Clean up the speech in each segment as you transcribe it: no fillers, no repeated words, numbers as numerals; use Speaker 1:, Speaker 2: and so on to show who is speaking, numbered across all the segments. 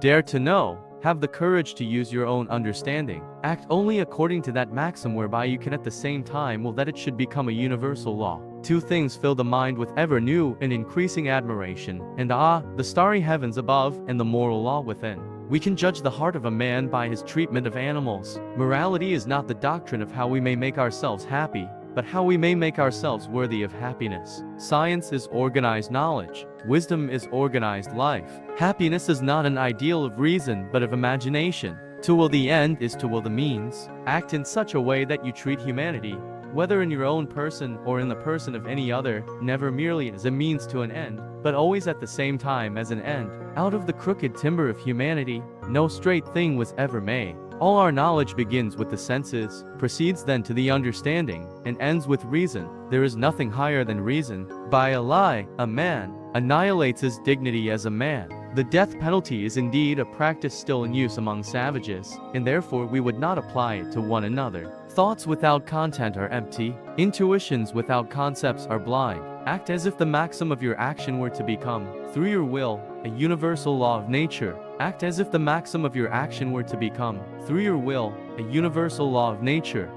Speaker 1: Dare to know. Have the courage to use your own understanding. Act only according to that maxim whereby you can at the same time will that it should become a universal law. Two things fill the mind with ever new and increasing admiration, and awe, the starry heavens above and the moral law within. We can judge the heart of a man by his treatment of animals. Morality is not the doctrine of how we may make ourselves happy, but how we may make ourselves worthy of happiness. Science is organized knowledge. Wisdom is organized life. Happiness is not an ideal of reason but of imagination. To will the end is to will the means. Act in such a way that you treat humanity, whether in your own person or in the person of any other, never merely as a means to an end, but always at the same time as an end. Out of the crooked timber of humanity, no straight thing was ever made. All our knowledge begins with the senses, proceeds then to the understanding, and ends with reason. There is nothing higher than reason. By a lie, a man annihilates his dignity as a man. The death penalty is indeed a practice still in use among savages, and therefore we would not apply it to one another. Thoughts without content are empty. Intuitions without concepts are blind. Act as if the maxim of your action were to become, through your will, a universal law of nature. Act as if the maxim of your action were to become, through your will, a universal law of nature.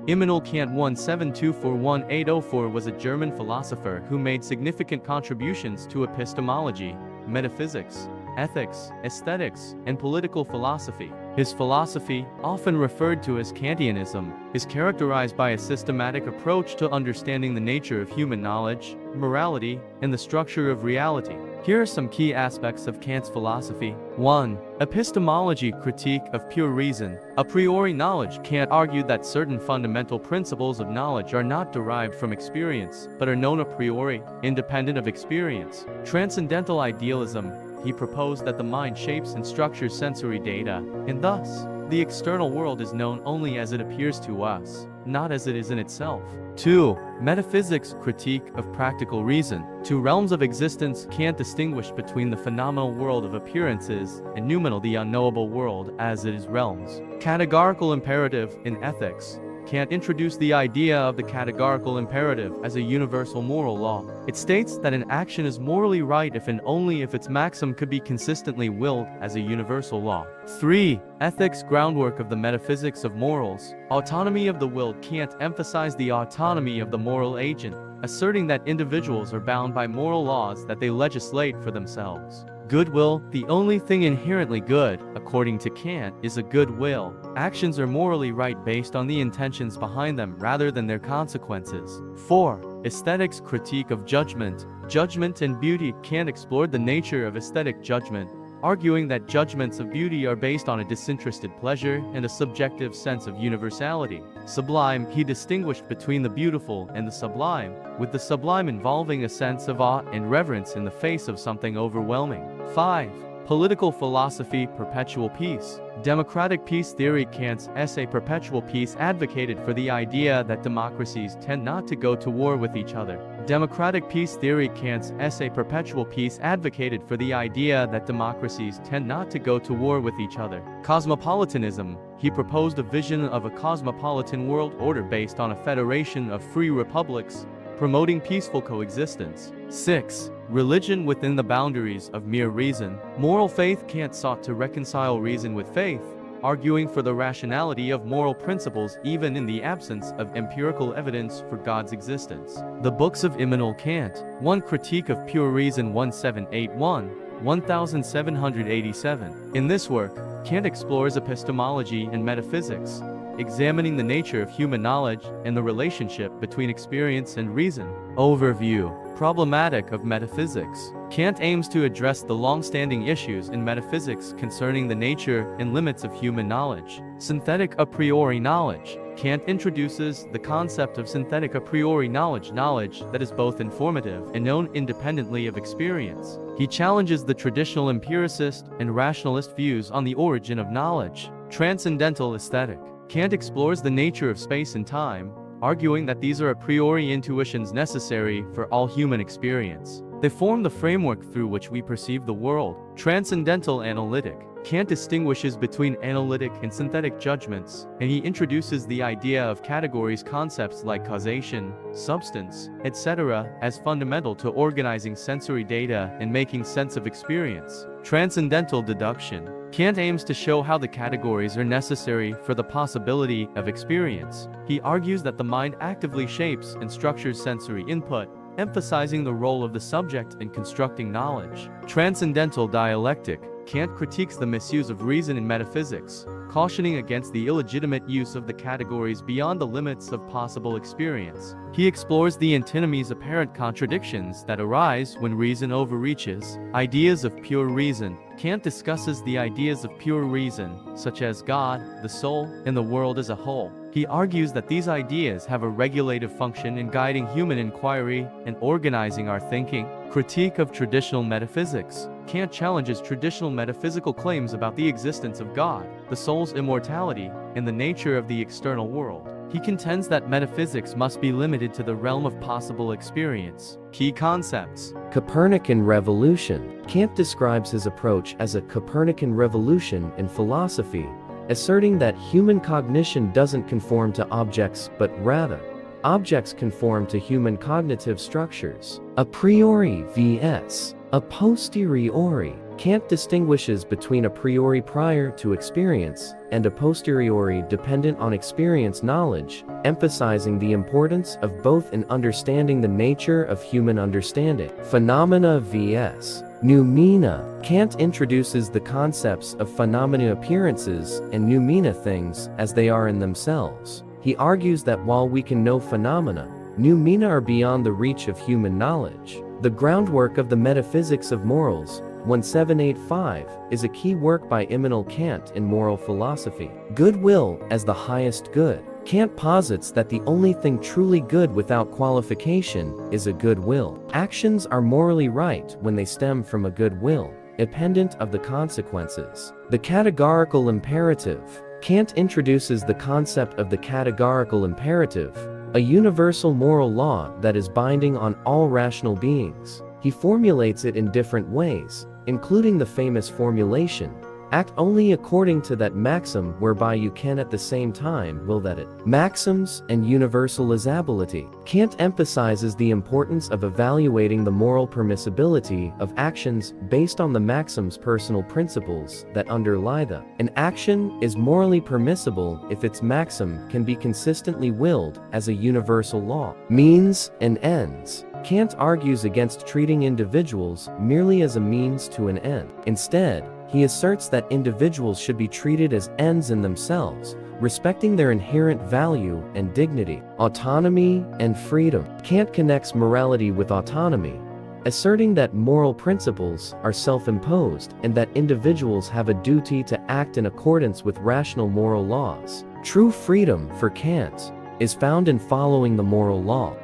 Speaker 1: Immanuel Kant 17241804 was a German philosopher who made significant contributions to epistemology, metaphysics, ethics, aesthetics, and political philosophy. His philosophy, often referred to as Kantianism, is characterized by a systematic approach to understanding the nature of human knowledge, morality, and the structure of reality. Here are some key aspects of Kant's philosophy. 1. Epistemology, critique of pure reason. A priori knowledge. Kant argued that certain fundamental principles of knowledge are not derived from experience, but are known a priori, independent of experience. Transcendental idealism. He proposed that the mind shapes and structures sensory data, and thus, the external world is known only as it appears to us, not as it is in itself. 2. Metaphysics, critique of practical reason. Two realms of existence. Kant distinguished between the phenomenal world of appearances and noumenal, the unknowable world, as it is realms. Categorical imperative. In ethics, Kant introduced the idea of the categorical imperative as a universal moral law. It states that an action is morally right if and only if its maxim could be consistently willed as a universal law. 3. Ethics, groundwork of the metaphysics of morals. Autonomy of the will. Kant emphasized the autonomy of the moral agent, asserting that individuals are bound by moral laws that they legislate for themselves. Goodwill. The only thing inherently good, according to Kant, is a good will. Actions are morally right based on the intentions behind them rather than their consequences. 4. Aesthetics, critique of judgment. Judgment and beauty. Kant explored the nature of aesthetic judgment, arguing that judgments of beauty are based on a disinterested pleasure and a subjective sense of universality. Sublime. He distinguished between the beautiful and the sublime, with the sublime involving a sense of awe and reverence in the face of something overwhelming. 5. Political philosophy, perpetual peace. Democratic peace theory. Kant's essay Perpetual Peace advocated for the idea that democracies tend not to go to war with each other. Democratic peace theory. Kant's essay Perpetual Peace advocated for the idea that democracies tend not to go to war with each other. Cosmopolitanism. He proposed a vision of a cosmopolitan world order based on a federation of free republics, promoting peaceful coexistence. 6. Religion within the boundaries of mere reason. Moral faith. Kant sought to reconcile reason with faith, arguing for the rationality of moral principles even in the absence of empirical evidence for God's existence. The books of Immanuel Kant. 1. Critique of Pure Reason 1781, 1787. In this work, Kant explores epistemology and metaphysics, examining the nature of human knowledge and the relationship between experience and reason. Overview. Problematic of metaphysics. Kant aims to address the long-standing issues in metaphysics concerning the nature and limits of human knowledge. Synthetic a priori knowledge. Kant introduces the concept of synthetic a priori knowledge, knowledge that is both informative and known independently of experience. He challenges the traditional empiricist and rationalist views on the origin of knowledge. Transcendental aesthetic. Kant explores the nature of space and time, arguing that these are a priori intuitions necessary for all human experience. They form the framework through which we perceive the world. Transcendental analytic. Kant distinguishes between analytic and synthetic judgments, and he introduces the idea of categories, concepts like causation, substance, etc., as fundamental to organizing sensory data and making sense of experience. Transcendental deduction. Kant aims to show how the categories are necessary for the possibility of experience. He argues that the mind actively shapes and structures sensory input, emphasizing the role of the subject in constructing knowledge. Transcendental dialectic. Kant critiques the misuse of reason in metaphysics, cautioning against the illegitimate use of the categories beyond the limits of possible experience. He explores the antinomies, apparent contradictions that arise when reason overreaches. Ideas of pure reason. Kant discusses the ideas of pure reason, such as God, the soul, and the world as a whole. He argues that these ideas have a regulative function in guiding human inquiry and organizing our thinking. Critique of traditional metaphysics. Kant challenges traditional metaphysical claims about the existence of God, the soul's immortality, and the nature of the external world. He contends that metaphysics must be limited to the realm of possible experience. Key concepts.
Speaker 2: Copernican revolution. Kant describes his approach as a Copernican revolution in philosophy, asserting that human cognition doesn't conform to objects but rather, objects conform to human cognitive structures. A priori vs. a posteriori. Kant distinguishes between a priori prior to experience and a posteriori dependent on experience knowledge, emphasizing the importance of both in understanding the nature of human understanding. Phenomena vs. noumena. Kant introduces the concepts of phenomena, appearances, and noumena, things as they are in themselves. He argues that while we can know phenomena, noumena are beyond the reach of human knowledge. The groundwork of the metaphysics of morals, 1785, is a key work by Immanuel Kant in moral philosophy. Goodwill as the highest good. Kant posits that the only thing truly good without qualification is a good will. Actions are morally right when they stem from a good will, independent of the consequences. The categorical imperative. Kant introduces the concept of the categorical imperative, a universal moral law that is binding on all rational beings. He formulates it in different ways, including the famous formulation, act only according to that maxim whereby you can at the same time will that it. Maxims and universalizability. Kant emphasizes the importance of evaluating the moral permissibility of actions based on the maxim's personal principles that underlie them. An action is morally permissible if its maxim can be consistently willed as a universal law. Means and ends. Kant argues against treating individuals merely as a means to an end. Instead, he asserts that individuals should be treated as ends in themselves, respecting their inherent value and dignity. Autonomy and freedom. Kant connects morality with autonomy, asserting that moral principles are self-imposed and that individuals have a duty to act in accordance with rational moral laws. True freedom, for Kant, is found in following the moral law.